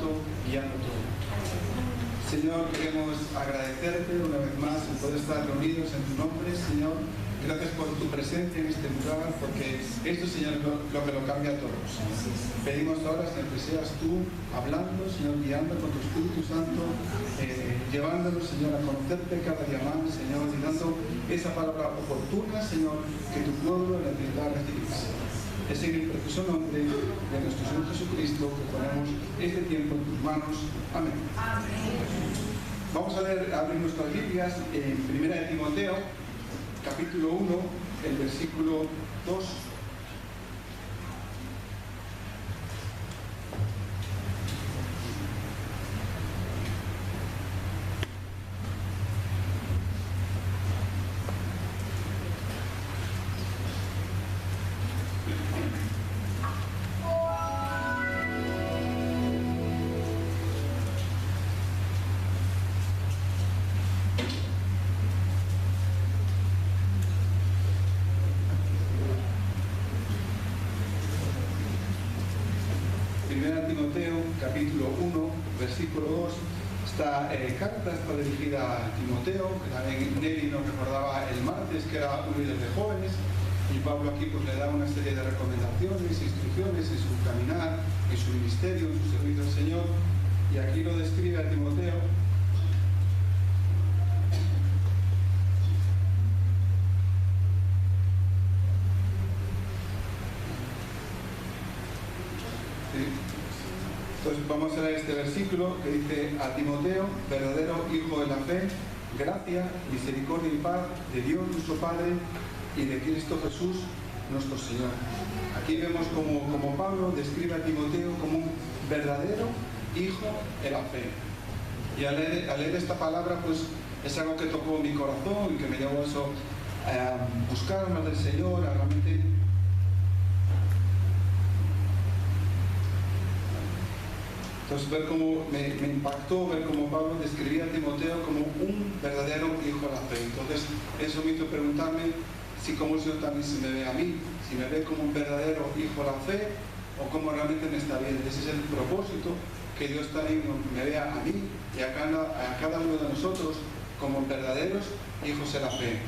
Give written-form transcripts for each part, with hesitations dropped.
Santo guiando todo. Señor, queremos agradecerte una vez más el poder estar reunidos en tu nombre, Señor. Gracias por tu presencia en este lugar, porque esto, Señor, lo que lo cambia a todos. Pedimos ahora, Señor, que seas tú hablando, Señor, guiando con tu Espíritu Santo, llevándonos, Señor, a conocerte cada día más, Señor, y dando esa palabra oportuna, Señor, que tu pueblo necesita recibir. Es en el precioso nombre de nuestro Señor Jesucristo que ponemos este tiempo en tus manos. Amén. Amén. Vamos a abrir nuestras Biblias en 1 de Timoteo, capítulo 1, el versículo 2. Timoteo, capítulo 1, versículo 2. Esta carta está dirigida a Timoteo, que también Nelly nos recordaba el martes que era un líder de jóvenes, y Pablo aquí pues le da una serie de recomendaciones, instrucciones en su caminar, en su ministerio, en su servicio al Señor, y aquí lo describe a Timoteo. Entonces vamos a leer este versículo que dice: a Timoteo, verdadero hijo de la fe, gracia, misericordia y paz de Dios nuestro Padre y de Cristo Jesús nuestro Señor. Aquí vemos como Pablo describe a Timoteo como un verdadero hijo de la fe. Y al leer esta palabra pues es algo que tocó mi corazón y que me llevó a eso, a buscar más del Señor, a realmente entonces ver cómo me impactó ver cómo Pablo describía a Timoteo como un verdadero hijo de la fe. Entonces eso me hizo preguntarme si como el Señor también se me ve a mí, si me ve como un verdadero hijo de la fe o como realmente me está viendo. Ese es el propósito, que Dios también me vea a mí y a cada uno de nosotros como verdaderos hijos de la fe.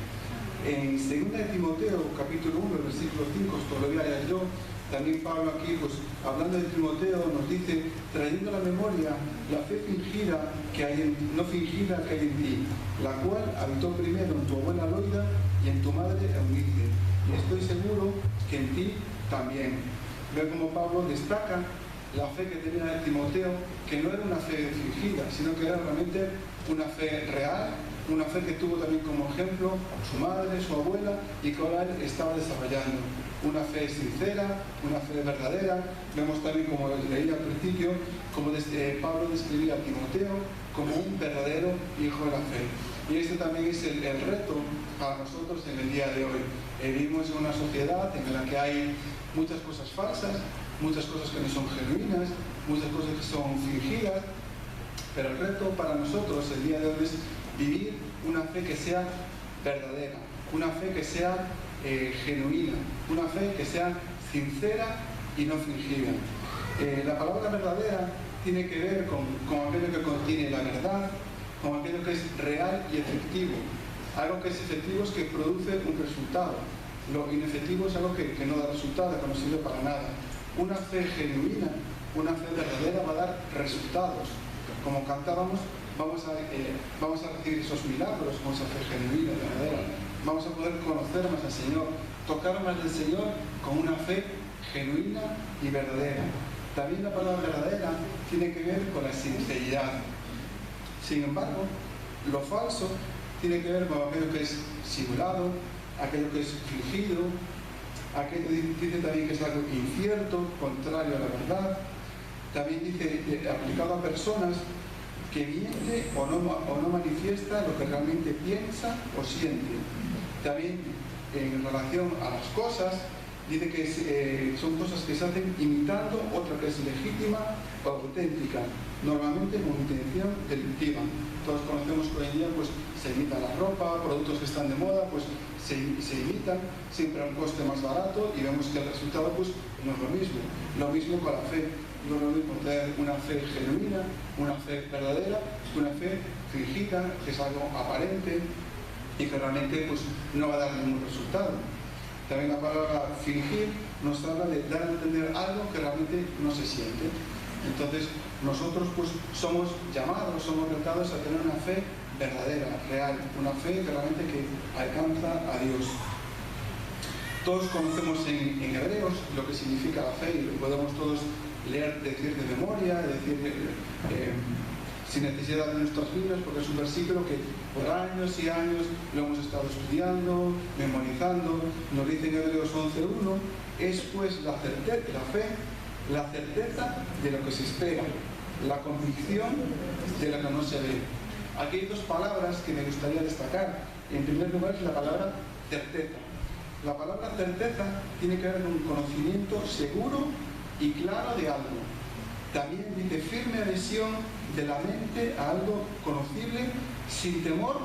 En 2 de Timoteo, capítulo 1, versículo 5, esto lo voy a leer yo. También Pablo aquí, pues hablando de Timoteo, nos dice: trayendo a la memoria la fe fingida que hay no fingida que hay en ti, la cual habitó primero en tu abuela Loida y en tu madre Eunice, y estoy seguro que en ti también. Ve como Pablo destaca la fe que tenía Timoteo, que no era una fe fingida, sino que era realmente una fe real, una fe que tuvo también como ejemplo su madre, su abuela, y que ahora él estaba desarrollando. Una fe sincera, una fe verdadera. Vemos también, como leí al principio, como Pablo describía a Timoteo como un verdadero hijo de la fe. Y este también es el reto para nosotros en el día de hoy. Vivimos en una sociedad en la que hay muchas cosas falsas, muchas cosas que no son genuinas, muchas cosas que son fingidas, pero el reto para nosotros el día de hoy es vivir una fe que sea verdadera, una fe que sea genuina, una fe que sea sincera y no fingida. La palabra verdadera tiene que ver con aquello que contiene la verdad, con aquello que es real y efectivo. Algo que es efectivo es que produce un resultado. Lo inefectivo es algo que no da resultado, que no sirve para nada. Una fe genuina, una fe verdadera va a dar resultados. Como cantábamos, vamos a recibir esos milagros con esa fe genuina, verdadera. Vamos a poder conocer más al Señor, tocar más del Señor con una fe genuina y verdadera. También la palabra verdadera tiene que ver con la sinceridad. Sin embargo, lo falso tiene que ver con aquello que es simulado, aquello que es fingido, aquello dice también que es algo incierto, contrario a la verdad. También dice, aplicado a personas, que miente o no manifiesta lo que realmente piensa o siente. También en relación a las cosas, dice que son cosas que se hacen imitando otra que es legítima o auténtica, normalmente con intención delictiva. Todos conocemos que hoy en día pues, se imita la ropa, productos que están de moda, pues se imitan siempre a un coste más barato y vemos que el resultado pues, no es lo mismo. Lo mismo con la fe. no es lo mismo tener una fe genuina, una fe verdadera, que una fe fingida, que es algo aparente y que realmente pues, no va a dar ningún resultado. También la palabra fingir nos habla de dar a entender algo que realmente no se siente. Entonces nosotros pues somos llamados, somos retados a tener una fe verdadera, real, una fe realmente que alcanza a Dios. Todos conocemos en Hebreos lo que significa la fe y lo podemos todos leer, decir de memoria, decir sin necesidad de nuestras Biblias, porque es un versículo que por años y años lo hemos estado estudiando, memorizando. Nos dice en Hebreos 11:1, es pues la certeza de lo que se espera, la convicción de lo que no se ve. Aquí hay dos palabras que me gustaría destacar. En primer lugar es la palabra certeza. La palabra certeza tiene que ver con un conocimiento seguro y claro de algo. También dice firme adhesión de la mente a algo conocible sin temor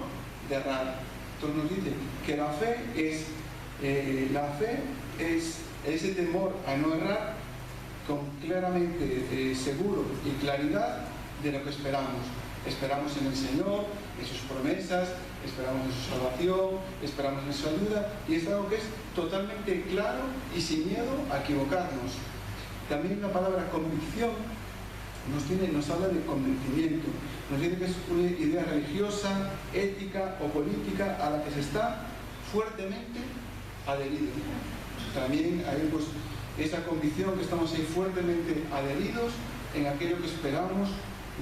de errar. Entonces nos dice que la fe es ese temor a no errar con claramente seguro y claridad de lo que esperamos. Esperamos en el Señor, en sus promesas, esperamos en su salvación, esperamos en su ayuda, y es algo que es totalmente claro y sin miedo a equivocarnos. También la palabra convicción nos habla de convencimiento, nos dice que es una idea religiosa, ética o política a la que se está fuertemente adherido. También hay pues esa convicción que estamos ahí fuertemente adheridos en aquello que esperamos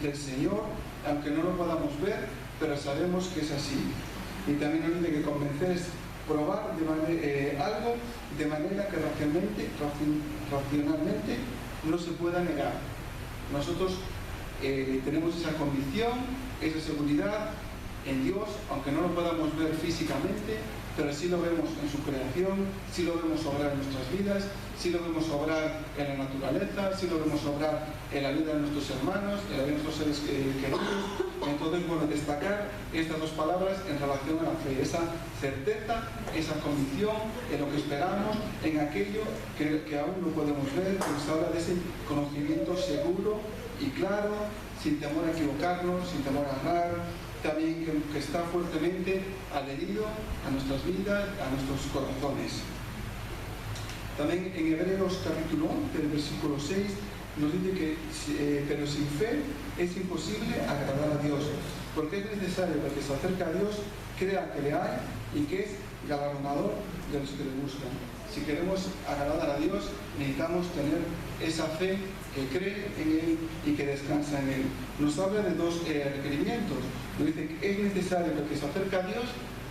del Señor, aunque no lo podamos ver, pero sabemos que es así. Y también nos dice que convencer es probar algo de manera que racionalmente no se pueda negar. Nosotros tenemos esa convicción, esa seguridad en Dios, aunque no lo podamos ver físicamente, pero sí lo vemos en su creación, sí lo vemos obrar en nuestras vidas, sí lo vemos obrar en la naturaleza, sí lo vemos obrar en la vida de nuestros hermanos, en la vida de nuestros seres queridos. Entonces, bueno, destacar estas dos palabras en relación a la fe, esa certeza, esa convicción en lo que esperamos, en aquello que aún no podemos ver, que nos habla de ese conocimiento seguro y claro, sin temor a equivocarnos, sin temor a errar, también que está fuertemente adherido a nuestras vidas, a nuestros corazones. También en Hebreos capítulo 11, el versículo 6, nos dice que pero sin fe es imposible agradar a Dios, porque es necesario que el que se acerca a Dios crea que le hay y que es galardonador de los que le buscan. Si queremos agradar a Dios, necesitamos tener esa fe que cree en Él y que descansa en Él. Nos habla de dos requerimientos. Nos dice que es necesario que el que se acerca a Dios,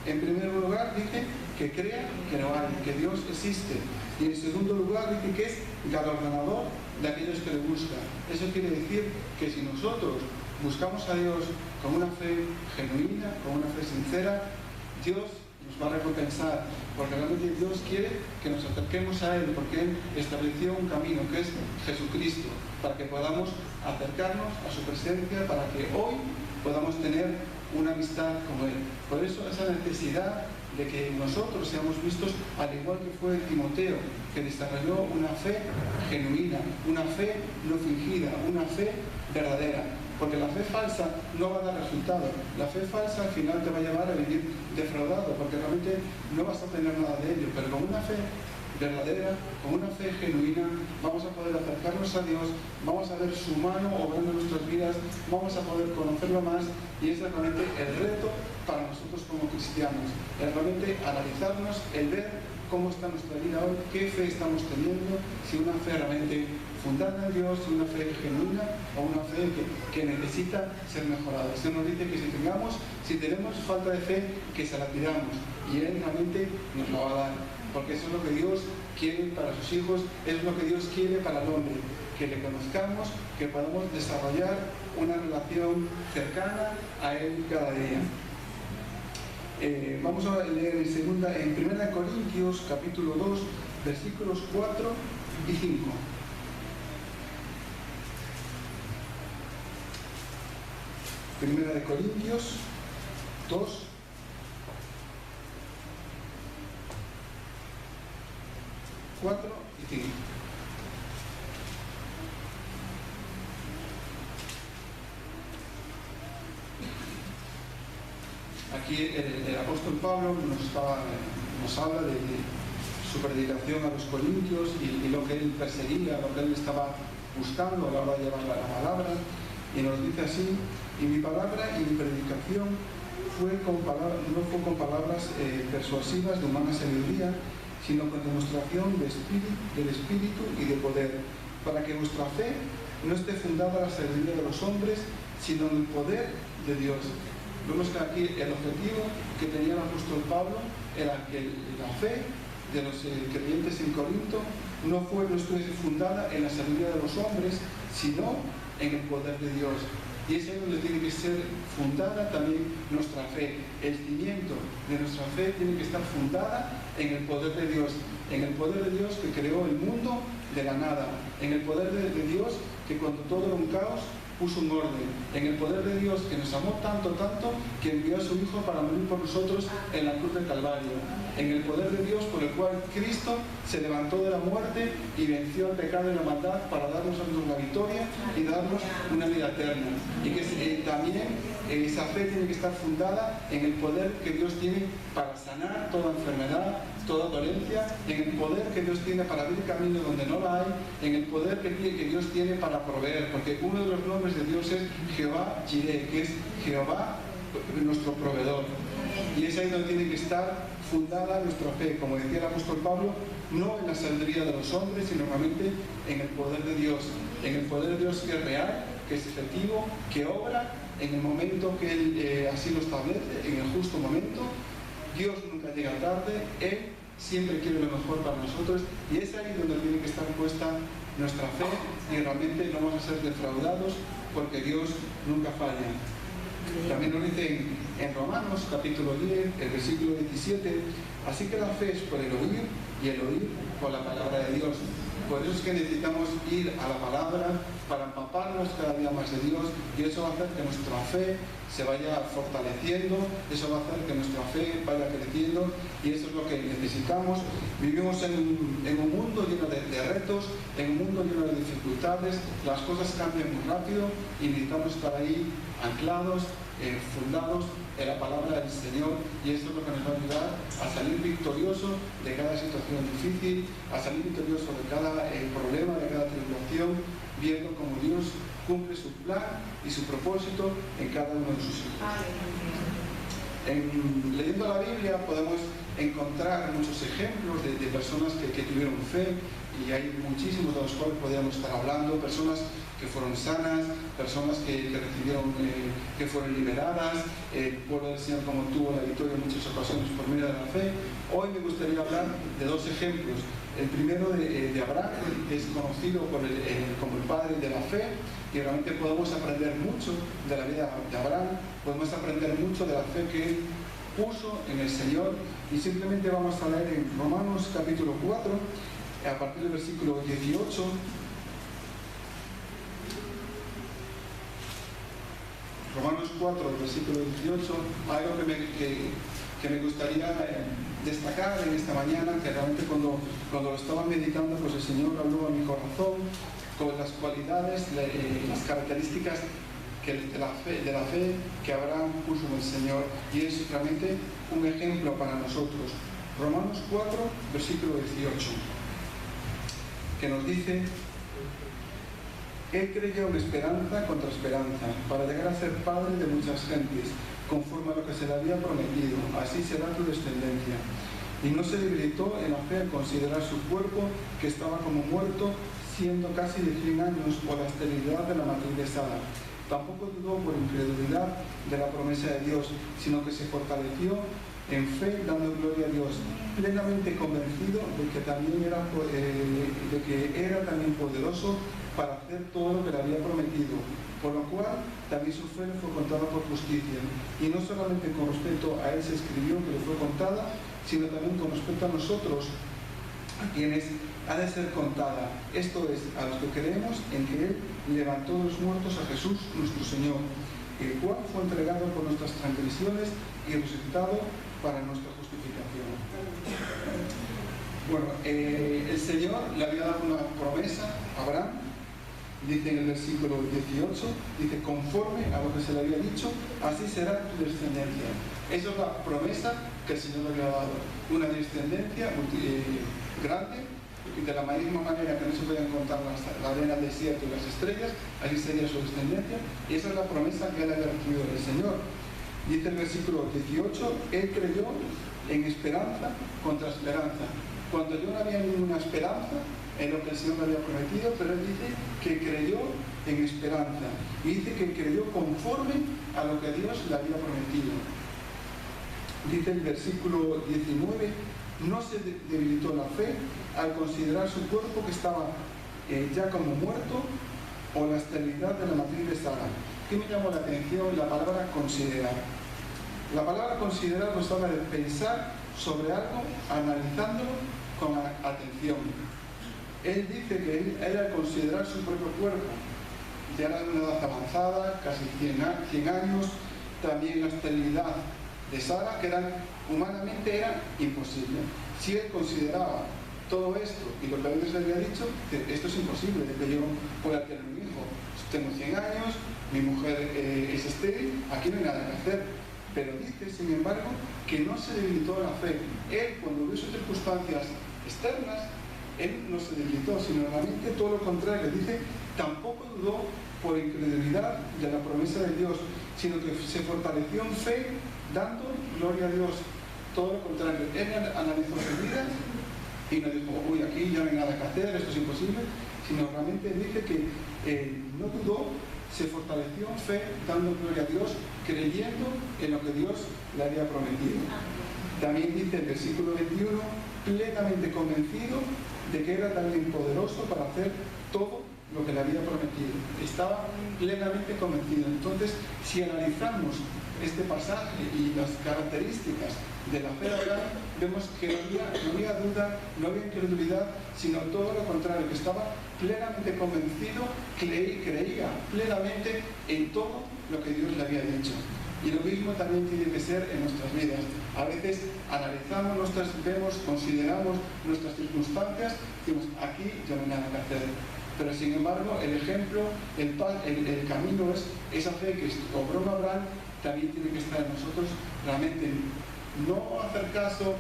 en primer lugar, dice que crea que no hay, que Dios existe. Y en segundo lugar, dice que es galardonador de aquellos que le buscan. Eso quiere decir que si nosotros buscamos a Dios con una fe genuina, con una fe sincera, Dios nos va a recompensar, porque realmente Dios quiere que nos acerquemos a Él, porque Él estableció un camino que es Jesucristo, para que podamos acercarnos a su presencia, para que hoy podamos tener una amistad con Él. Por eso esa necesidad de que nosotros seamos vistos al igual que fue Timoteo, que desarrolló una fe genuina, una fe no fingida, una fe verdadera. Porque la fe falsa no va a dar resultado. La fe falsa al final te va a llevar a vivir defraudado, porque realmente no vas a tener nada de ello. Pero con una fe verdadera, con una fe genuina, vamos a poder acercarnos a Dios, vamos a ver su mano obrando en nuestras vidas, vamos a poder conocerlo más, y es realmente el reto para nosotros como cristianos. Es realmente analizarnos, el ver cómo está nuestra vida hoy, qué fe estamos teniendo, si una fe realmente fundada en Dios, si una fe genuina o una fe que necesita ser mejorada. Se nos dice que si tenemos falta de fe, que se la pidamos, y Él realmente nos lo va a dar, porque eso es lo que Dios quiere para sus hijos, es lo que Dios quiere para el hombre, que le conozcamos, que podamos desarrollar una relación cercana a Él cada día. Vamos a leer en 1 Corintios capítulo 2, versículos 4 y 5. Primera de Corintios 2, 4 y 5. aquí el apóstol Pablo nos habla de su predicación a los corintios y lo que él perseguía, lo que él estaba buscando a la hora de llevar la palabra, y nos dice así: y mi palabra y mi predicación no fue con palabras persuasivas de humana sabiduría, sino con demostración del Espíritu y de poder, para que vuestra fe no esté fundada en la sabiduría de los hombres, sino en el poder de Dios. Vemos que aquí el objetivo que tenía el apóstol Pablo era que la fe de los creyentes en Corinto no estuviese fundada en la sabiduría de los hombres, sino en el poder de Dios. Y es ahí donde tiene que ser fundada también nuestra fe. El cimiento de nuestra fe tiene que estar fundada en el poder de Dios. En el poder de Dios que creó el mundo de la nada. En el poder de Dios que cuando todo era un caos puso un orden. En el poder de Dios que nos amó tanto, que envió a su Hijo para morir por nosotros en la cruz del Calvario. En el poder de Dios por el cual Cristo se levantó de la muerte y venció el pecado y la maldad para darnos a nosotros la victoria y darnos una vida eterna. Y que también esa fe tiene que estar fundada en el poder que Dios tiene para sanar toda enfermedad, toda dolencia, en el poder que Dios tiene para abrir camino donde no la hay, en el poder que Dios tiene para proveer, porque uno de los nombres de Dios es Jehová Jireh, que es Jehová nuestro proveedor. Y es ahí donde tiene que estar fundada nuestra fe, como decía el apóstol Pablo, no en la sabiduría de los hombres, sino realmente en el poder de Dios, en el poder de Dios que es real, que es efectivo, que obra en el momento que Él así lo establece, en el justo momento. Dios nunca llega tarde, Él siempre quiere lo mejor para nosotros, y es ahí donde tiene que estar puesta nuestra fe, y realmente no vamos a ser defraudados porque Dios nunca falla. También nos dice en Romanos capítulo 10, el versículo 17: así que la fe es por el oír, y el oír por la palabra de Dios. Por eso es que necesitamos ir a la palabra para empaparnos cada día más de Dios, y eso va a hacer que nuestra fe se vaya fortaleciendo, eso va a hacer que nuestra fe vaya creciendo, y eso es lo que necesitamos. Vivimos en un mundo lleno de retos, en un mundo lleno de dificultades, las cosas cambian muy rápido y necesitamos estar ahí anclados, fundados en la palabra del Señor, y esto es lo que nos va a ayudar a salir victorioso de cada situación difícil, a salir victorioso de cada problema, de cada tribulación, viendo cómo Dios cumple su plan y su propósito en cada uno de sus hijos. Leyendo la Biblia podemos encontrar muchos ejemplos de personas que tuvieron fe, y hay muchísimos de los cuales podríamos estar hablando, personas que fueron sanas, personas que recibieron, que fueron liberadas, el pueblo del Señor como tuvo la victoria en muchas ocasiones por medio de la fe. Hoy me gustaría hablar de dos ejemplos. El primero de Abraham, que es conocido como el padre de la fe, y realmente podemos aprender mucho de la vida de Abraham, podemos aprender mucho de la fe que él puso en el Señor, y simplemente vamos a leer en Romanos capítulo 4, a partir del versículo 18. Romanos 4, versículo 18, algo que me gustaría destacar en esta mañana, que realmente cuando lo estaba meditando, pues el Señor habló a mi corazón con las cualidades, las características de la fe que Abraham puso en el Señor, y es realmente un ejemplo para nosotros. Romanos 4, versículo 18, que nos dice: él creyó en esperanza contra esperanza, para llegar a ser padre de muchas gentes, conforme a lo que se le había prometido, así será tu descendencia. Y no se debilitó en la fe al considerar su cuerpo, que estaba como muerto, siendo casi de 100 años, por la esterilidad de la matriz de Sara. Tampoco dudó por incredulidad de la promesa de Dios, sino que se fortaleció en fe, dando gloria a Dios, plenamente convencido de que era también poderoso para hacer todo lo que le había prometido, por lo cual también su fe le fue contada por justicia. Y no solamente con respecto a él se escribió que le fue contada, sino también con respecto a nosotros, a quienes ha de ser contada. Esto es, a los que creemos en que Él levantó de los muertos a Jesús nuestro Señor, el cual fue entregado por nuestras transgresiones y resucitado para nuestra justificación. Bueno, el Señor le había dado una promesa a Abraham, Dice en el versículo 18, dice, conforme a lo que se le había dicho, así será tu descendencia. Esa es la promesa que el Señor le había dado. Una descendencia grande, y de la misma manera que no se pueden contar la arena del desierto y las estrellas, así sería su descendencia. Y esa es la promesa que él había recibido del Señor. Dice el versículo 18, él creyó en esperanza contra esperanza. Cuando yo no había ninguna esperanza en lo que el Señor me había prometido, pero él dice que creyó en esperanza. Y dice que creyó conforme a lo que Dios le había prometido. Dice el versículo 19, no se debilitó la fe al considerar su cuerpo que estaba ya como muerto, o la esterilidad de la matriz de Sara. ¿Qué me llamó la atención? La palabra considerar. La palabra considerar nos habla de pensar sobre algo, analizándolo con atención. Él dice que él al considerar su propio cuerpo, ya era de una edad avanzada, casi 100 años, también la esterilidad de Sara, que humanamente era imposible. Si él consideraba todo esto y lo que antes le había dicho, esto es imposible, de que yo pueda tener un hijo. Tengo 100 años, mi mujer es estéril, aquí no hay nada que hacer. Pero dice, sin embargo, que no se debilitó la fe. Él, cuando vio sus circunstancias externas, él no se debilitó, sino realmente todo lo contrario. Dice, tampoco dudó por incredulidad de la promesa de Dios, sino que se fortaleció en fe, dando gloria a Dios. Todo lo contrario. Él analizó su vida y no dijo, uy, aquí ya no hay nada que hacer, esto es imposible, sino realmente dice que no dudó, se fortaleció en fe, dando gloria a Dios, creyendo en lo que Dios le había prometido. También dice el versículo 21, plenamente convencido de que era también poderoso para hacer todo lo que le había prometido. Estaba plenamente convencido. Entonces, si analizamos este pasaje y las características de la fe de Abraham, vemos que no había duda, no había incredulidad, sino todo lo contrario, que estaba plenamente convencido, creía plenamente en todo lo que Dios le había dicho. Y lo mismo también tiene que ser en nuestras vidas. A veces analizamos vemos, consideramos nuestras circunstancias, decimos, aquí ya no hay nada que hacer. Pero sin embargo, el ejemplo, el camino es esa fe que obró Abraham, también tiene que estar en nosotros, realmente no hacer caso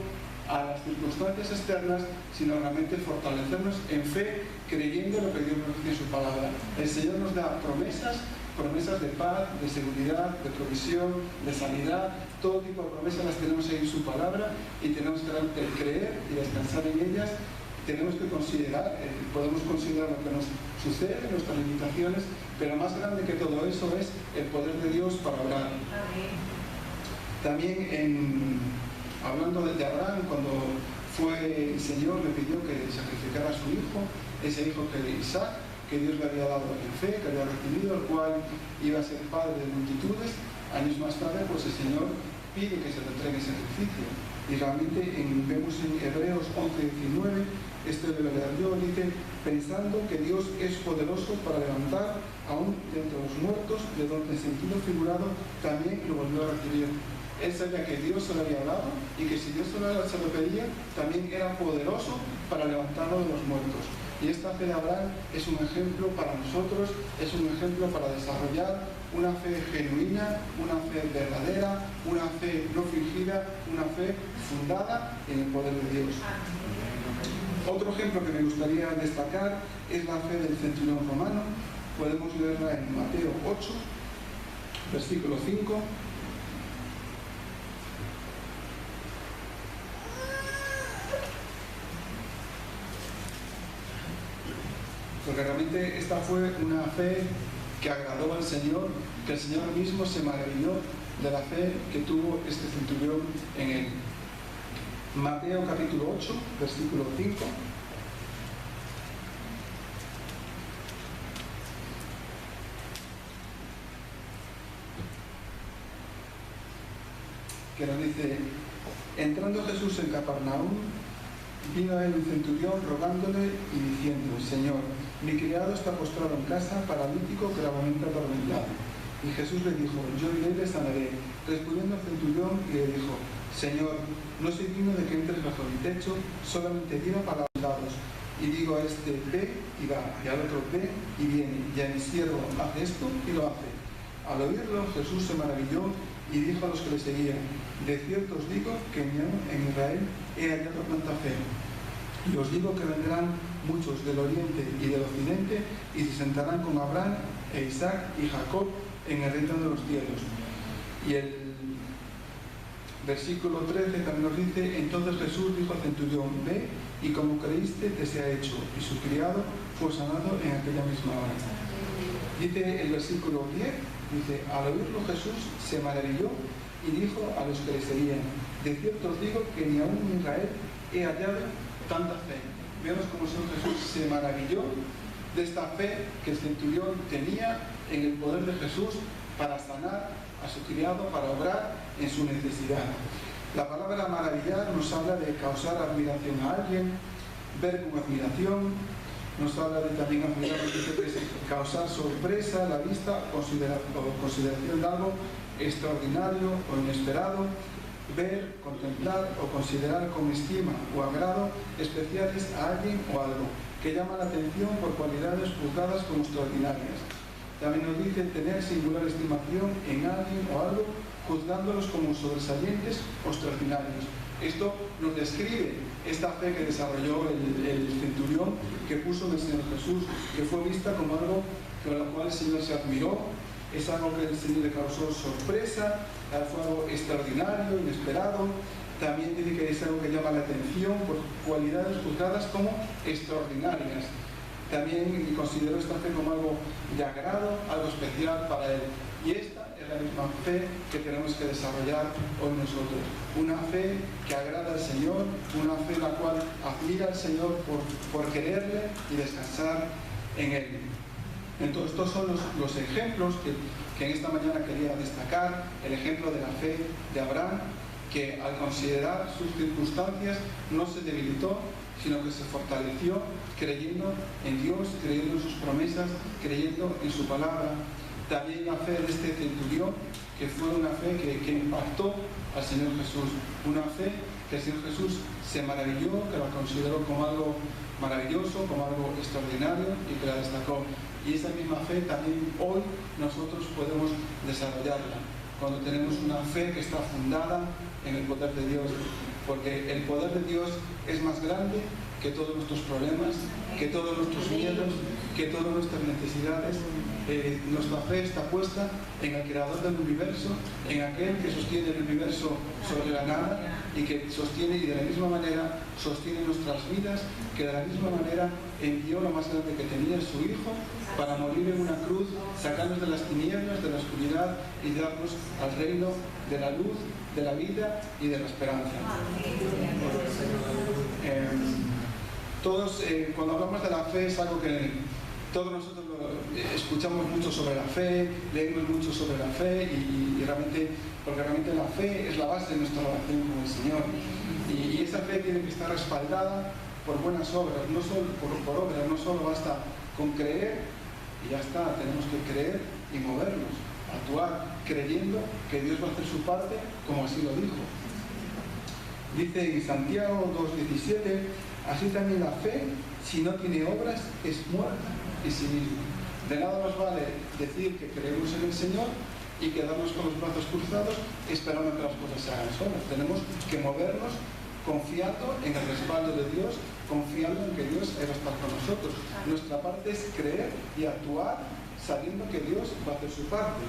a las circunstancias externas, sino realmente fortalecernos en fe, creyendo en lo que Dios nos dice en su palabra. El Señor nos da promesas de paz, de seguridad, de provisión, de sanidad, todo tipo de promesas las tenemos ahí en su palabra y tenemos que creer y descansar en ellas. Tenemos que considerar, podemos considerar lo que nos sucede, nuestras limitaciones, pero más grande que todo eso es el poder de Dios para obrar. También hablando de Abraham, cuando fue el Señor, le pidió que sacrificara a su hijo, ese hijo que Isaac, que Dios le había dado en fe, que había recibido, el cual iba a ser padre de multitudes. Años más tarde, pues el Señor pide que se le entregue ese sacrificio. Y realmente vemos en Hebreos 11:19, esto de verdad yo dice, pensando que Dios es poderoso para levantar aún de entre los muertos, de donde en sentido figurado también lo volvió a recibir. Él sabía que Dios se lo había dado y que si Dios se lo pedía, también era poderoso para levantarlo de los muertos. Y esta fe de Abraham es un ejemplo para nosotros, es un ejemplo para desarrollar una fe genuina, una fe verdadera, una fe no fingida, una fe fundada en el poder de Dios. Otro ejemplo que me gustaría destacar es la fe del centurión romano. Podemos leerla en Mateo 8, versículo 5. Porque realmente esta fue una fe que agradó al Señor, que el Señor mismo se maravilló de la fe que tuvo este centurión en él. Mateo capítulo 8, versículo 5. Que nos dice, entrando Jesús en Capernaum, vino a él un centurión rogándole y diciendo, Señor, mi criado está postrado en casa, paralítico, gravemente atormentado. Y Jesús le dijo, yo iré y le sanaré. Respondiendo al centurión y le dijo, Señor, no soy digno de que entres bajo mi techo, solamente di una palabra, y digo a este ve y va, y al otro ve y viene, y a mi siervo hace esto y lo hace. Al oírlo, Jesús se maravilló y dijo a los que le seguían: de cierto os digo que ni aun en Israel he hallado tanta fe. Y os digo que vendrán muchos del oriente y del occidente y se sentarán con Abraham e Isaac y Jacob en el reino de los cielos. Y el versículo 13 también nos dice: entonces Jesús dijo al centurión: ve, y como creíste te sea hecho. Y su criado fue sanado en aquella misma hora. Dice el versículo 10, dice: al oírlo Jesús se maravilló y dijo a los que le seguían: de cierto os digo que ni aun en Israel he hallado tanta fe. Vemos como el Señor Jesús se maravilló de esta fe que el centurión tenía en el poder de Jesús para sanar a su criado, para obrar en su necesidad. La palabra maravillar nos habla de causar admiración a alguien, ver con admiración, nos habla de también admirar, causar sorpresa a la vista o consideración de algo extraordinario o inesperado, ver, contemplar o considerar con estima o agrado especiales a alguien o algo que llama la atención por cualidades juzgadas como extraordinarias. También nos dice tener singular estimación en alguien o algo, juzgándolos como sobresalientes o extraordinarios. Esto nos describe esta fe que desarrolló el centurión, que puso en el Señor Jesús, que fue vista como algo con lo cual el Señor se admiró. Es algo que el Señor le causó sorpresa, fue algo extraordinario, inesperado. También dice que es algo que llama la atención por cualidades juzgadas como extraordinarias. También consideró esta fe como algo de agrado, algo especial para él. Y esta es la misma fe que tenemos que desarrollar hoy nosotros. Una fe que agrada al Señor, una fe en la cual admira al Señor por quererle y descansar en él. Entonces, estos son los ejemplos que en esta mañana quería destacar. El ejemplo de la fe de Abraham, que al considerar sus circunstancias no se debilitó, sino que se fortaleció creyendo en Dios, creyendo en sus promesas, creyendo en su palabra. También la fe de este centurión, que fue una fe que impactó al Señor Jesús, una fe que el Señor Jesús se maravilló, que la consideró como algo maravilloso, como algo extraordinario y que la destacó. Y esa misma fe también hoy nosotros podemos desarrollarla, cuando tenemos una fe que está fundada en el poder de Dios, porque el poder de Dios es más grande que todos nuestros problemas, que todos nuestros miedos, que todas nuestras necesidades. Nuestra fe está puesta en el Creador del universo, en aquel que sostiene el universo sobre la nada y que sostiene, y de la misma manera sostiene nuestras vidas, que de la misma manera envió lo más grande que tenía, su Hijo, para morir en una cruz, sacarnos de las tinieblas, de la oscuridad y darnos al reino de la luz, de la vida y de la esperanza. Todos, cuando hablamos de la fe, es algo que todos nosotros escuchamos mucho sobre la fe, leemos mucho sobre la fe y realmente, porque realmente la fe es la base de nuestra relación con el Señor. Y esa fe tiene que estar respaldada por buenas obras, no solo por obras, no solo basta con creer y ya está, tenemos que creer y movernos, actuar creyendo que Dios va a hacer su parte como así lo dijo. Dice en Santiago 2:17: así también la fe, si no tiene obras, es muerta en sí misma. De nada nos vale decir que creemos en el Señor y quedarnos con los brazos cruzados esperando que las cosas se hagan solas. Tenemos que movernos confiando en el respaldo de Dios, confiando en que Dios va a estar con nosotros. Nuestra parte es creer y actuar sabiendo que Dios va a hacer su parte.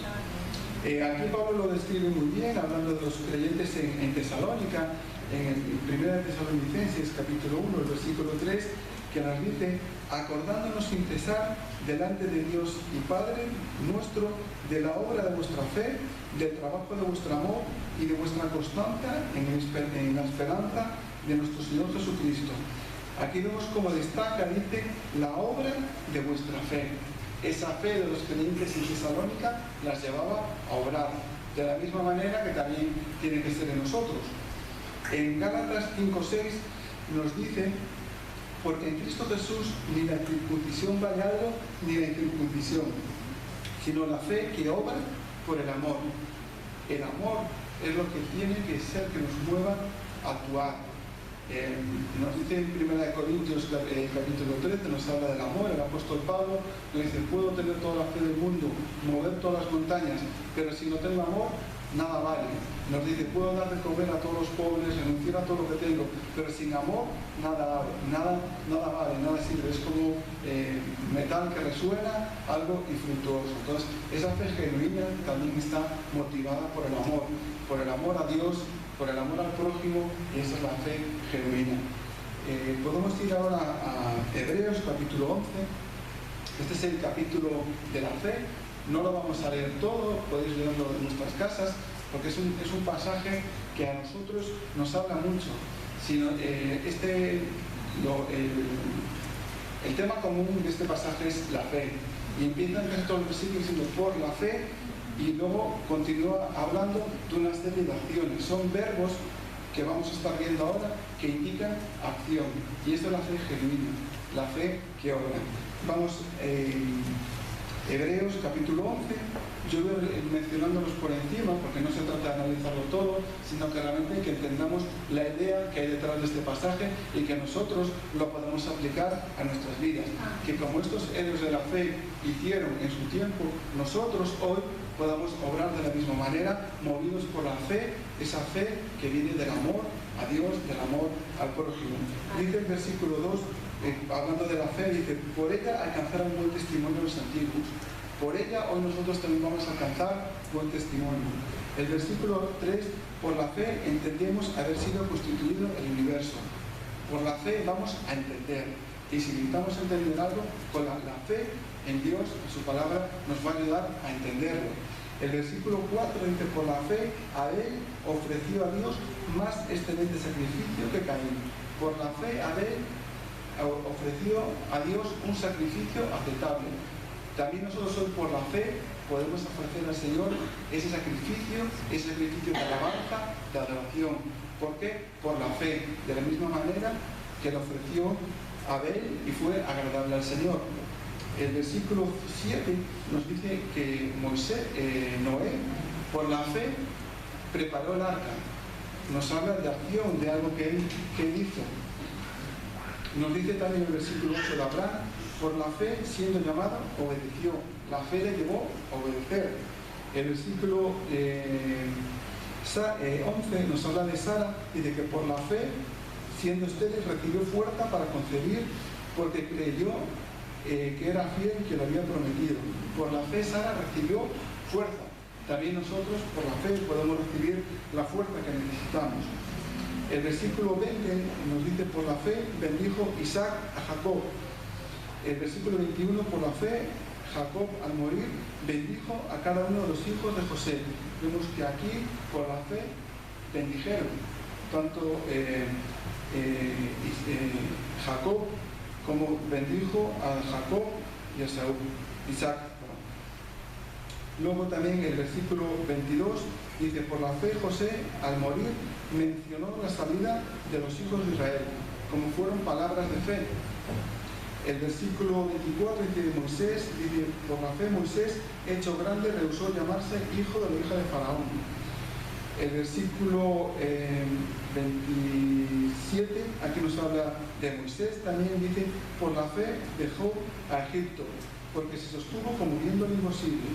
Aquí Pablo lo describe muy bien, hablando de los creyentes en Tesalónica, en el 1 Tesalonicenses capítulo 1, el versículo 3, que nos dice: acordándonos sin cesar delante de Dios y Padre nuestro de la obra de vuestra fe, del trabajo de vuestro amor y de vuestra constancia en la esperanza de nuestro Señor Jesucristo. Aquí vemos cómo destaca, dice, la obra de vuestra fe. Esa fe de los creyentes en Tesalónica las llevaba a obrar, de la misma manera que también tiene que ser en nosotros. En Gálatas 5:6 nos dice: porque en Cristo Jesús ni la circuncisión vale algo, ni la incircuncisión, sino la fe que obra por el amor. El amor es lo que tiene que ser que nos mueva a actuar. Nos dice en 1 Corintios capítulo 13, nos habla del amor. El apóstol Pablo nos dice: puedo tener toda la fe del mundo, mover todas las montañas, pero si no tengo amor, nada vale. Nos dice: puedo dar de comer a todos los pobres, renunciar a todo lo que tengo, pero sin amor nada vale, nada sirve. Es como metal que resuena, algo infructuoso. Entonces, esa fe genuina también está motivada por el amor a Dios, por el amor al prójimo, y esa es la fe genuina. Podemos ir ahora a Hebreos capítulo 11. Este es el capítulo de la fe. No lo vamos a leer todo, podéis leerlo en vuestras casas, porque es un pasaje que a nosotros nos habla mucho. El tema común de este pasaje es la fe. Y empiezan todos los versículos diciendo: por la fe, y luego continúa hablando de una serie de acciones. Son verbos que vamos a estar viendo ahora que indican acción. Y esto es la fe genuina, la fe que obra. Vamos, Hebreos capítulo 11. Yo voy mencionándolos por encima, porque no se trata de analizarlo todo, sino que realmente que entendamos la idea que hay detrás de este pasaje y que nosotros lo podamos aplicar a nuestras vidas. Que como estos héroes de la fe hicieron en su tiempo, nosotros hoy podamos obrar de la misma manera, movidos por la fe, esa fe que viene del amor a Dios, del amor al prójimo. Dice el versículo 2, hablando de la fe, dice: por ella alcanzaron buen testimonio los antiguos. Por ella hoy nosotros también vamos a alcanzar buen testimonio. El versículo 3, por la fe entendemos haber sido constituido el universo. Por la fe vamos a entender. Y si necesitamos entender algo, con la fe en Dios, en su palabra, nos va a ayudar a entenderlo. El versículo 4 dice: por la fe Abel ofreció a Dios más excelente sacrificio que Caín. Por la fe Abel ofreció a Dios un sacrificio aceptable. También nosotros hoy por la fe podemos ofrecer al Señor ese sacrificio de alabanza, de adoración. ¿Por qué? Por la fe, de la misma manera que lo ofreció Abel y fue agradable al Señor. El versículo 7 nos dice que Noé, por la fe, preparó el arca. Nos habla de acción, de algo que él hizo. Nos dice también el versículo 8 de Abraham: por la fe, siendo llamado, obedeció. La fe le llevó a obedecer. El versículo 11 nos habla de Sara y de que por la fe, siendo estéril, recibió fuerza para concebir, porque creyó que era fiel que lo había prometido. Por la fe Sara recibió fuerza. También nosotros por la fe podemos recibir la fuerza que necesitamos. El versículo 20 nos dice: por la fe bendijo Isaac a Jacob. El versículo 21, por la fe Jacob al morir bendijo a cada uno de los hijos de José. Vemos que aquí por la fe bendijeron tanto Jacob como bendijo a Jacob y a Isaac. Luego también el versículo 22 dice: por la fe José al morir mencionó la salida de los hijos de Israel, como fueron palabras de fe. El versículo 24 dice de Moisés, dice: por la fe Moisés, hecho grande, rehusó llamarse hijo de la hija de Faraón. El versículo 27, aquí nos habla de Moisés, también dice: por la fe dejó a Egipto, porque se sostuvo como viendo lo imposible.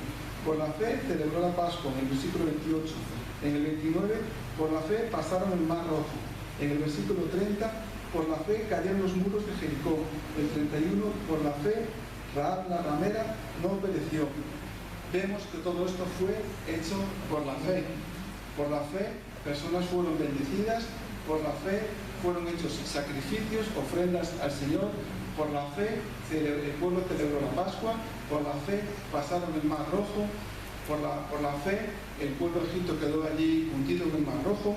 Por la fe celebró la Pascua, en el versículo 28. En el 29, por la fe pasaron el mar rojo. En el versículo 30, por la fe cayeron los muros de Jericó. El 31, por la fe, Rahab la ramera no obedeció. Vemos que todo esto fue hecho por la fe. Por la fe, personas fueron bendecidas. Por la fe, fueron hechos sacrificios, ofrendas al Señor. Por la fe, el pueblo celebró la Pascua. Por la fe, pasaron el mar rojo. Por la fe, el pueblo de Egipto quedó allí hundido en el mar rojo.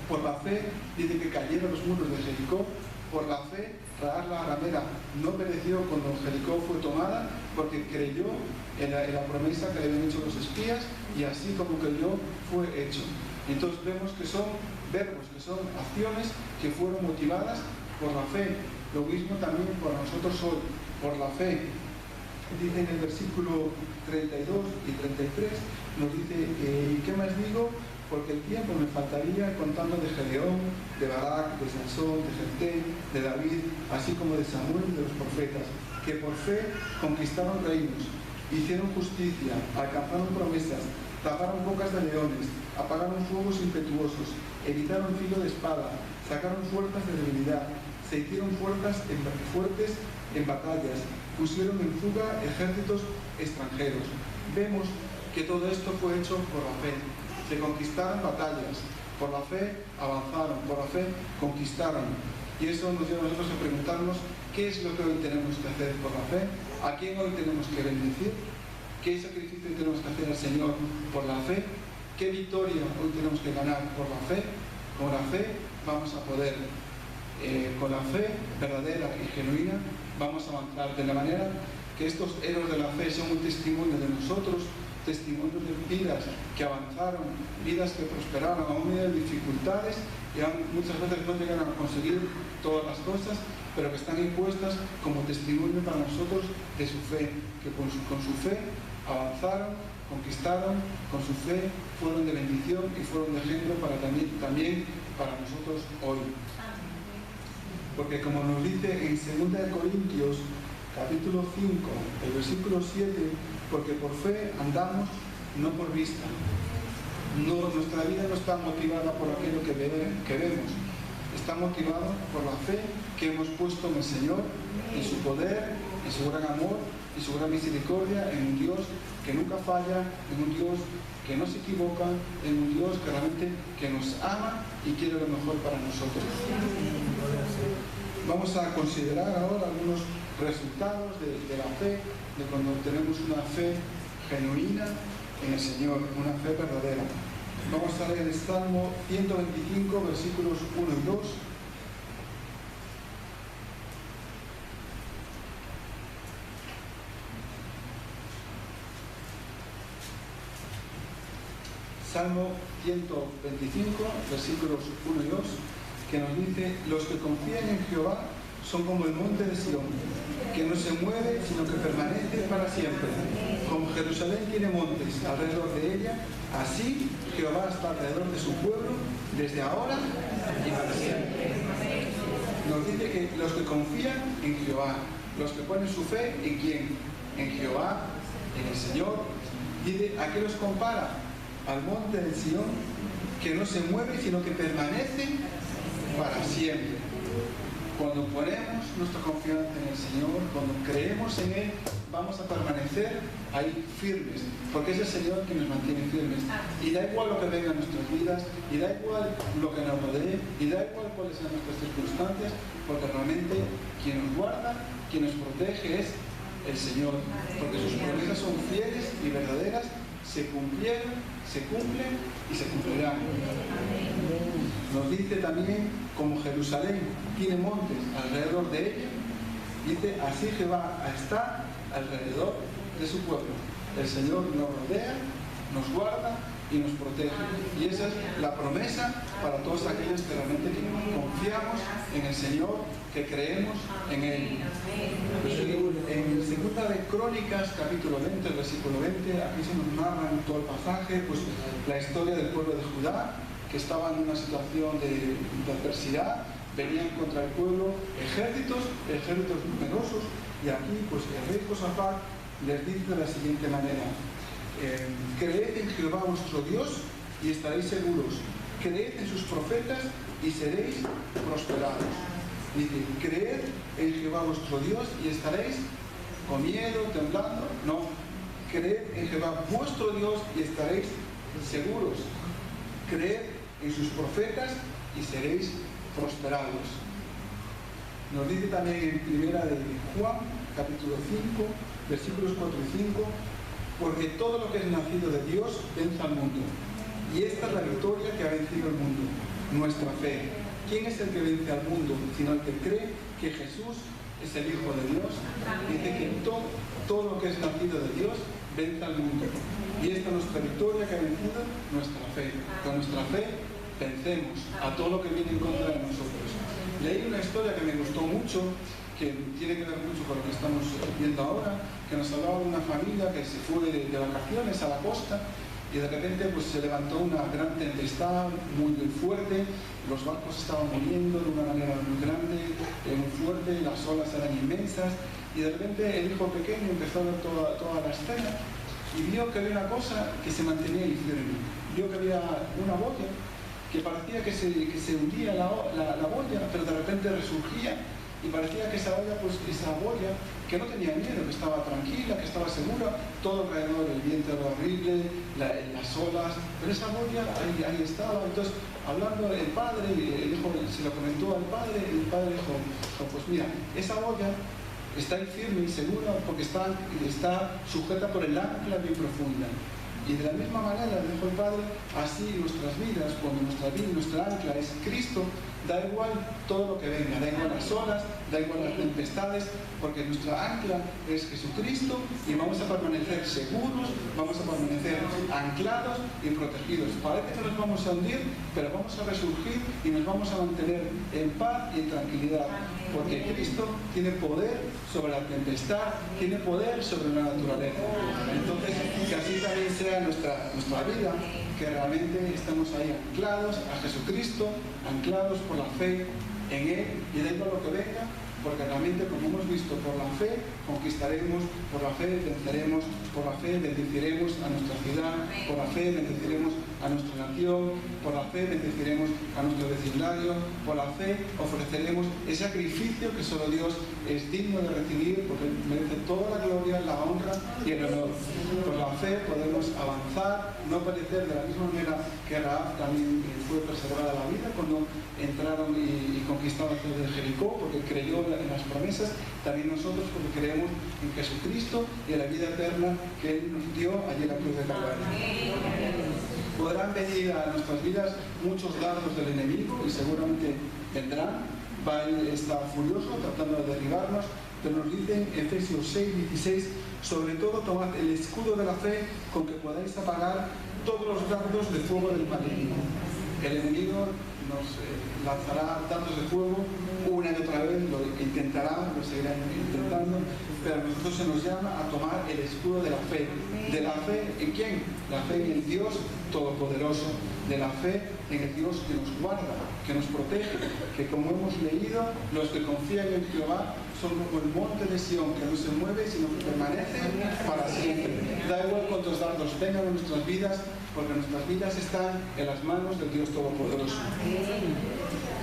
Por la fe, dice que cayeron los muros de Jericó. Por la fe, Rahab la ramera no pereció cuando Jericó fue tomada, porque creyó en la promesa que le habían hecho los espías, y así como creyó, fue hecho. Entonces vemos que son verbos, que son acciones que fueron motivadas por la fe. Lo mismo también para nosotros hoy, por la fe. Dice en el versículo 32 y 33, nos dice: ¿qué más digo? porque el tiempo me faltaría contando de Gedeón, de Barak, de Sansón, de Jefté, de David, así como de Samuel y de los profetas, que por fe conquistaron reinos, hicieron justicia, alcanzaron promesas, taparon bocas de leones, apagaron fuegos impetuosos, evitaron filo de espada, sacaron fuerzas de debilidad, se hicieron fuertes en batallas, pusieron en fuga ejércitos extranjeros. Vemos que todo esto fue hecho por la fe. Se conquistaron batallas, por la fe avanzaron, por la fe conquistaron. Y eso nos lleva a nosotros a preguntarnos qué es lo que hoy tenemos que hacer por la fe, a quién hoy tenemos que bendecir, qué sacrificio tenemos que hacer al Señor por la fe, qué victoria hoy tenemos que ganar por la fe. Con la fe vamos a poder, con la fe verdadera y genuina, vamos a avanzar de la manera que estos héroes de la fe son un testimonio de nosotros, testimonios de vidas que avanzaron, vidas que prosperaron aún en dificultades y muchas veces no llegaron a conseguir todas las cosas, pero que están impuestas como testimonio para nosotros de su fe, que con su fe avanzaron, conquistaron, con su fe fueron de bendición y fueron de ejemplo para también para nosotros hoy. Porque como nos dice en 2 Corintios capítulo 5, el versículo 7, porque por fe andamos, no por vista. Nuestra vida no está motivada por aquello que vemos, está motivada por la fe que hemos puesto en el Señor, en su poder, en su gran amor y su gran misericordia, en un Dios que nunca falla, en un Dios que no se equivoca, en un Dios que realmente que nos ama y quiere lo mejor para nosotros. Vamos a considerar ahora algunos resultados de la fe, de cuando tenemos una fe genuina en el Señor, una fe verdadera. Vamos a leer el Salmo 125, versículos 1 y 2. Salmo 125, versículos 1 y 2, que nos dice: los que confían en Jehová son como el monte de Sión, que no se mueve, sino que permanece para siempre. Como Jerusalén tiene montes alrededor de ella, así Jehová está alrededor de su pueblo, desde ahora y para siempre. Nos dice que los que confían en Jehová, los que ponen su fe en quién, en Jehová, en el Señor, dice: ¿a qué los compara? Al monte de Sión, que no se mueve, sino que permanece para siempre. Cuando ponemos nuestra confianza en el Señor, cuando creemos en Él, vamos a permanecer ahí firmes, porque es el Señor quien nos mantiene firmes. Y da igual lo que venga en nuestras vidas, y da igual lo que nos rodee, y da igual cuáles sean nuestras circunstancias, porque realmente quien nos guarda, quien nos protege es el Señor, porque sus promesas son fieles y verdaderas, se cumplieron, se cumplen y se cumplirán. Nos dice también, como Jerusalén tiene montes alrededor de ella, dice: así Jehová está alrededor de su pueblo. El Señor nos rodea, nos guarda y nos protege. Y esa es la promesa para todos aquellos que realmente confiamos en el Señor, que creemos en Él. Pues en 2 de Crónicas, capítulo 20, versículo 20, aquí se nos narra en todo el pasaje pues la historia del pueblo de Judá, que estaba en una situación de adversidad. Venían contra el pueblo ejércitos numerosos, y aquí pues el rey Josafat les dice de la siguiente manera: creed en Jehová vuestro Dios y estaréis seguros, creed en sus profetas y seréis prosperados. Dice: creed en Jehová vuestro Dios y estaréis con miedo, temblando. No, creed en Jehová vuestro Dios y estaréis seguros, creed en sus profetas y seréis prosperados. Nos dice también en primera de Juan, capítulo 5, versículos 4 y 5: porque todo lo que es nacido de Dios vence al mundo, y esta es la victoria que ha vencido el mundo, nuestra fe. ¿Quién es el que vence al mundo sino el que cree que Jesús es el Hijo de Dios? Dice que todo lo que es nacido de Dios vence al mundo, y esta es nuestra victoria que ha vencido nuestra fe. Con nuestra fe vencemos a todo lo que viene en contra de nosotros. Leí una historia que me gustó mucho, que tiene que ver mucho con lo que estamos viendo ahora, que nos hablaba de una familia que se fue de vacaciones a la costa, y de repente pues se levantó una gran tempestad muy fuerte, los barcos estaban moviendo de una manera muy grande, muy fuerte, las olas eran inmensas, y de repente el hijo pequeño empezó a ver toda la escena y vio que había una cosa que se mantenía ahí firme. Vio que había una boya que parecía que se hundía la boya, pero de repente resurgía, y parecía que esa boya que no tenía miedo, que estaba tranquila, que estaba segura, todo alrededor, el viento era horrible, las olas, pero esa boya ahí estaba. Entonces, hablando el padre, el hijo se lo comentó al padre, y el padre dijo, pues mira, esa boya está ahí firme y segura porque está sujeta por el ancla bien profunda. Y de la misma manera, dijo el Padre, así nuestras vidas, cuando nuestra ancla es Cristo, da igual todo lo que venga, da igual las olas, da igual las tempestades, porque nuestra ancla es Jesucristo y vamos a permanecer seguros, vamos a permanecer anclados y protegidos. Parece que nos vamos a hundir, pero vamos a resurgir y nos vamos a mantener en paz y en tranquilidad, porque Cristo tiene poder sobre la tempestad, tiene poder sobre la naturaleza. Entonces, que así también sea nuestra vida, que realmente estamos ahí anclados a Jesucristo, anclados por la fe en Él, y da igual lo que venga, porque realmente, como hemos visto, por la fe conquistaremos, por la fe venceremos, por la fe bendeciremos a nuestra ciudad, por la fe bendeciremos a nuestra nación, por la fe bendeciremos a nuestro vecindario, por la fe ofreceremos el sacrificio que solo Dios es digno de recibir, porque merece toda la gloria, la honra y el honor. Por la fe podemos avanzar, no perecer de la misma manera que Rahab también fue preservada la vida cuando entraron y conquistaron la ciudad de Jericó, porque creyó en las promesas. También nosotros, porque creemos en Jesucristo y en la vida eterna que Él nos dio allí en la cruz de Calvario. Podrán venir a nuestras vidas muchos dardos del enemigo, y seguramente vendrán. Él está furioso tratando de derribarnos, pero nos dice en Efesios 6:16, sobre todo tomad el escudo de la fe con que podáis apagar todos los dardos de fuego del maligno. El enemigo nos lanzará dardos de fuego una y otra vez, lo intentará, lo seguirá intentando, pero a nosotros se nos llama a tomar el escudo de la fe. ¿De la fe en quién? La fe en el Dios Todopoderoso, de la fe en el Dios que nos guarda, que nos protege, que como hemos leído, los que confían en Jehová son como el monte de Sión, que no se mueve, sino que permanece para siempre. Da igual cuántos dardos vengan en nuestras vidas, porque nuestras vidas están en las manos del Dios Todopoderoso.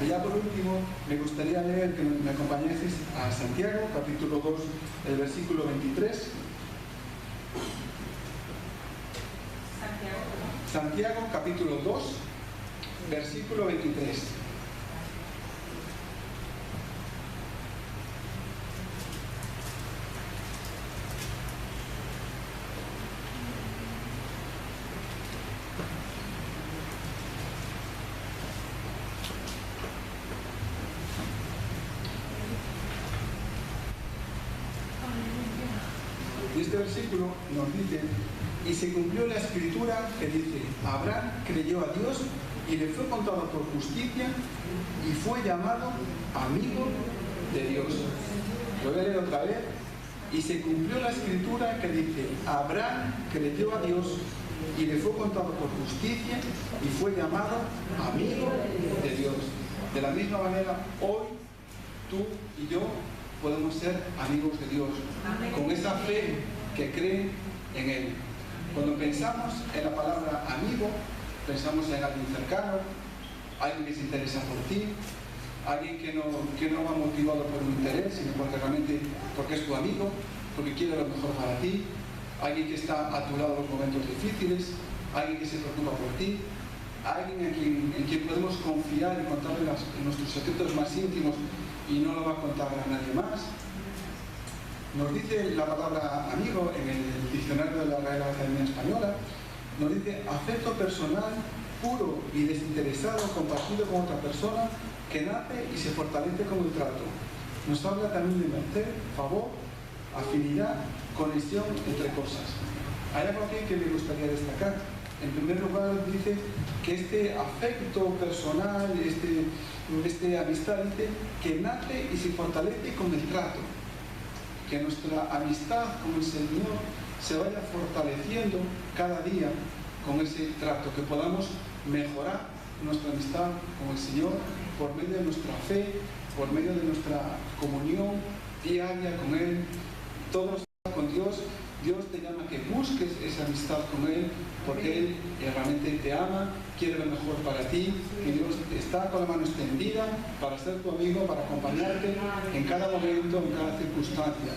Y ya por último, me gustaría leer que me acompañaseis a Santiago, capítulo 2, el versículo 23. Santiago, capítulo 2, versículo 23. Y este versículo nos dice: y se cumplió la escritura que dice, Abraham creyó a Dios y le fue contado por justicia y fue llamado amigo de Dios. Lo voy a leer otra vez. Y se cumplió la escritura que dice, Abraham creyó a Dios y le fue contado por justicia y fue llamado amigo de Dios. De la misma manera, hoy tú y yo podemos ser amigos de Dios, con esa fe que cree en Él. Cuando pensamos en la palabra amigo, pensamos en alguien cercano, alguien que se interesa por ti, alguien que no va motivado por un interés, sino porque es tu amigo, porque quiere lo mejor para ti, alguien que está a tu lado en los momentos difíciles, alguien que se preocupa por ti, alguien en quien podemos confiar y contarle nuestros secretos más íntimos y no lo va a contar a nadie más. Nos dice la palabra amigo en el diccionario de la Real Academia Española, nos dice afecto personal, puro y desinteresado compartido con otra persona que nace y se fortalece con el trato. Nos habla también de merced, favor, afinidad, conexión entre cosas. Hay algo aquí que me gustaría destacar. En primer lugar dice que este afecto personal, este amistad, dice que nace y se fortalece con el trato. Que nuestra amistad con el Señor se vaya fortaleciendo cada día con ese trato, que podamos mejorar nuestra amistad con el Señor por medio de nuestra fe, por medio de nuestra comunión diaria con Él, todos los días con Dios. Dios te llama a que busques esa amistad con Él, porque Él realmente te ama, quiere lo mejor para ti, y Dios está con la mano extendida para ser tu amigo, para acompañarte en cada momento, en cada circunstancia.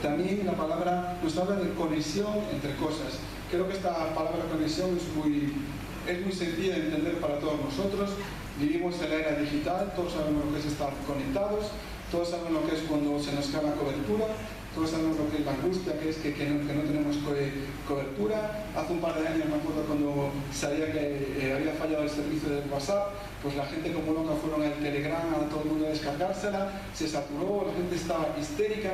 También la palabra nos habla de conexión entre cosas. Creo que esta palabra conexión es muy sencilla de entender para todos nosotros. Vivimos en la era digital, todos sabemos lo que es estar conectados, todos sabemos lo que es cuando se nos cae la cobertura, todos sabemos lo que es la angustia, que es que no tenemos cobertura. Hace un par de años me acuerdo cuando sabía que había fallado el servicio del WhatsApp, pues la gente como loca fueron al Telegram, a todo el mundo a descargársela, se saturó, la gente estaba histérica.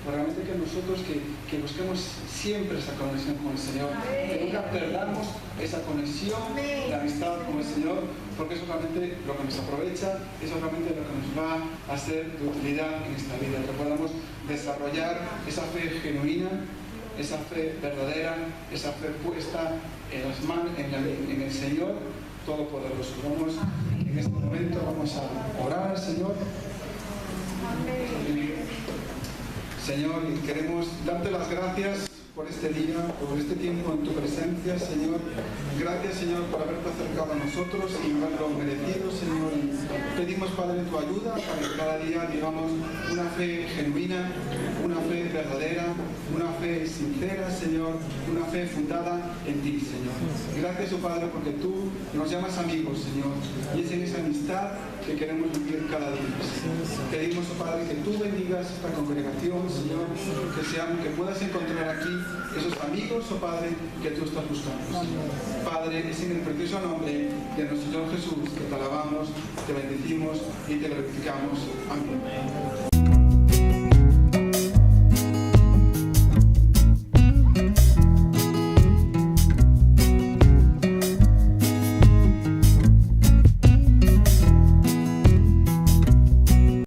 Pues realmente que nosotros que busquemos siempre esa conexión con el Señor, que nunca perdamos esa conexión de amistad con el Señor, porque eso realmente lo que nos aprovecha, eso realmente lo que nos va a ser de utilidad en esta vida, que podamos desarrollar esa fe genuina, esa fe verdadera, esa fe puesta en las manos, en el Señor Todopoderoso. Vamos, en este momento vamos a orar al Señor. Señor, queremos darte las gracias por este día, por este tiempo en tu presencia, Señor. Gracias, Señor, por haberte acercado a nosotros sin haberlo merecido, Señor. Pedimos, Padre, tu ayuda para que cada día vivamos una fe genuina, una fe verdadera, una fe sincera, Señor, una fe fundada en ti, Señor. Gracias, oh Padre, porque tú nos llamas amigos, Señor, y es en esa amistad que queremos vivir cada día. Pedimos, oh Padre, que tú bendigas esta congregación, Señor, que puedas encontrar aquí esos amigos, oh Padre, que tú estás buscando, Señor. Padre, es en el precioso nombre de nuestro Señor Jesús que te alabamos, te bendecimos y te glorificamos. Amén.